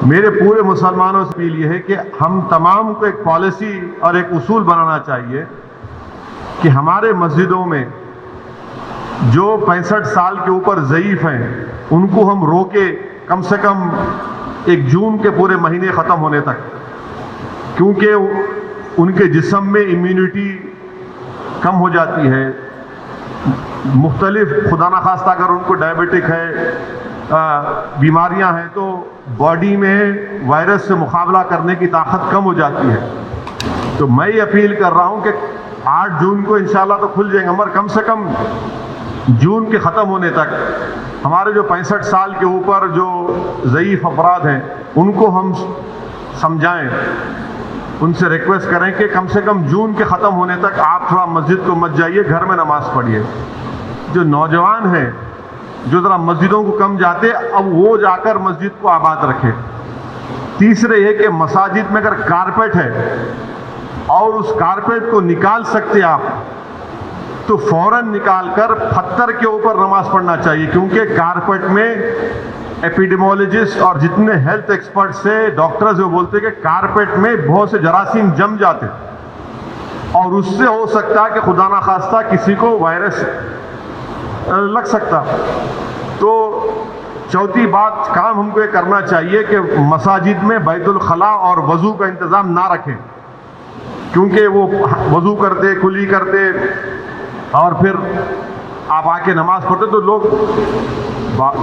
میرے پورے مسلمانوں سے اپیل یہ ہے کہ ہم تمام کو ایک پالیسی اور ایک اصول بنانا چاہیے کہ ہمارے مسجدوں میں جو 65 سال کے اوپر ضعیف ہیں ان کو ہم روکے کم سے کم 1 جون کے پورے مہینے ختم ہونے تک، کیونکہ ان کے جسم میں امیونٹی کم ہو جاتی ہے، مختلف خدا نخواستہ اگر ان کو ڈائبٹک ہے، بیماریاں ہیں، تو باڈی میں وائرس سے مقابلہ کرنے کی طاقت کم ہو جاتی ہے۔ تو میں یہ اپیل کر رہا ہوں کہ 8 جون کو انشاءاللہ تو کھل جائیں گے، مگر کم سے کم جون کے ختم ہونے تک ہمارے جو 65 سال کے اوپر جو ضعیف افراد ہیں ان کو ہم سمجھائیں، ان سے ریکویسٹ کریں کہ کم سے کم جون کے ختم ہونے تک آپ تھوڑا مسجد کو مت جائیے، گھر میں نماز پڑھیے۔ جو نوجوان ہیں جو ذرا مسجدوں کو کم جاتے، اب وہ جا کر مسجد کو آباد رکھے۔ تیسرے یہ کہ مساجد میں اگر کارپیٹ ہے اور اس کارپیٹ کو نکال سکتے آپ تو فوراً نکال کر پتھر کے اوپر نماز پڑھنا چاہیے، کیونکہ کارپیٹ میں ایپیڈیمولوجسٹ اور جتنے ہیلتھ ایکسپرٹس ہیں، ڈاکٹرز وہ بولتے ہیں کہ کارپیٹ میں بہت سے جراثیم جم جاتے اور اس سے ہو سکتا ہے کہ خدا نخواستہ کسی کو وائرس لگ سکتا۔ تو چوتھی بات کام ہم کو یہ کرنا چاہیے کہ مساجد میں بیت الخلاء اور وضو کا انتظام نہ رکھیں، کیونکہ وہ وضو کرتے کلی کرتے اور پھر آپ آ کے نماز پڑھتے، تو لوگ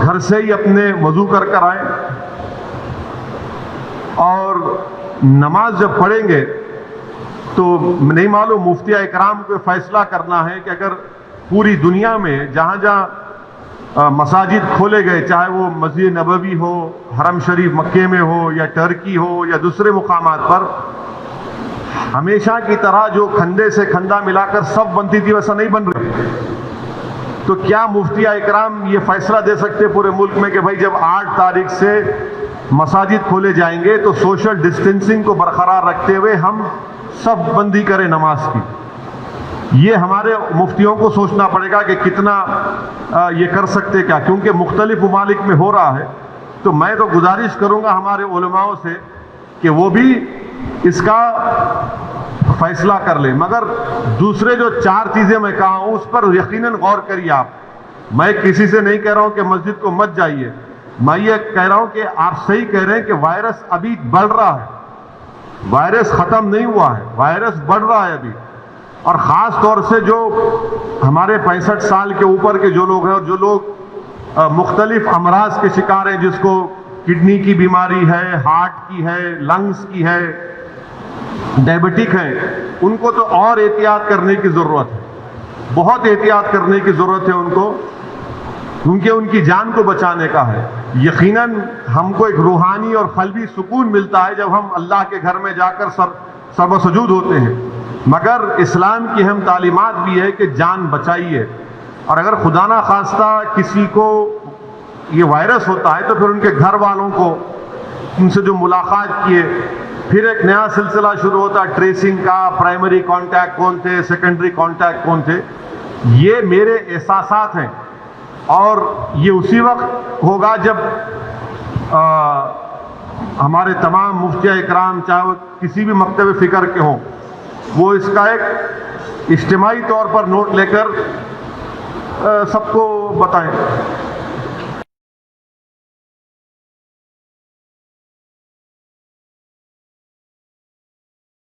گھر سے ہی اپنے وضو کر کر آئیں اور نماز جب پڑھیں گے تو نہیں معلوم مفتی اکرام کو فیصلہ کرنا ہے کہ اگر پوری دنیا میں جہاں جہاں مساجد کھولے گئے، چاہے وہ مسجد نبوی ہو، حرم شریف مکے میں ہو، یا ٹرکی ہو، یا دوسرے مقامات پر، ہمیشہ کی طرح جو کھندے سے کھندا ملا کر سب بنتی تھی ویسا نہیں بن رہی۔ تو کیا مفتی اکرام یہ فیصلہ دے سکتے پورے ملک میں کہ بھائی جب 8 تاریخ سے مساجد کھولے جائیں گے تو سوشل ڈسٹینسنگ کو برقرار رکھتے ہوئے ہم سب بندی کریں نماز کی؟ یہ ہمارے مفتیوں کو سوچنا پڑے گا کہ کتنا یہ کر سکتے کیا، کیونکہ مختلف ممالک میں ہو رہا ہے۔ تو میں تو گزارش کروں گا ہمارے علماؤں سے کہ وہ بھی اس کا فیصلہ کر لیں، مگر دوسرے جو 4 چیزیں میں کہا ہوں اس پر یقیناً غور کریے آپ۔ میں کسی سے نہیں کہہ رہا ہوں کہ مسجد کو مت جائیے، میں یہ کہہ رہا ہوں کہ آپ صحیح کہہ رہے ہیں کہ وائرس ابھی بڑھ رہا ہے، وائرس ختم نہیں ہوا ہے، وائرس بڑھ رہا ہے ابھی، اور خاص طور سے جو ہمارے 65 سال کے اوپر کے جو لوگ ہیں اور جو لوگ مختلف امراض کے شکار ہیں، جس کو کڈنی کی بیماری ہے، ہارٹ کی ہے، لنگز کی ہے، ڈائبٹک ہیں، ان کو تو اور احتیاط کرنے کی ضرورت ہے، بہت احتیاط کرنے کی ضرورت ہے ان کو، کیونکہ ان کی جان کو بچانے کا ہے۔ یقیناً ہم کو ایک روحانی اور قلبی سکون ملتا ہے جب ہم اللہ کے گھر میں جا کر سر و سجود ہوتے ہیں، مگر اسلام کی اہم تعلیمات بھی ہے کہ جان بچائیے، اور اگر خدا نہ خواستہ کسی کو یہ وائرس ہوتا ہے تو پھر ان کے گھر والوں کو ان سے جو ملاقات کیے، پھر ایک نیا سلسلہ شروع ہوتا ہے ٹریسنگ کا، پرائمری کانٹیکٹ کون تھے، سیکنڈری کانٹیکٹ کون تھے۔ یہ میرے احساسات ہیں، اور یہ اسی وقت ہوگا جب ہمارے تمام مفتی اکرام، چاہے وہ کسی بھی مکتب فکر کے ہوں، وہ اس کا ایک اجتماعی طور پر نوٹ لے کر سب کو بتائیں۔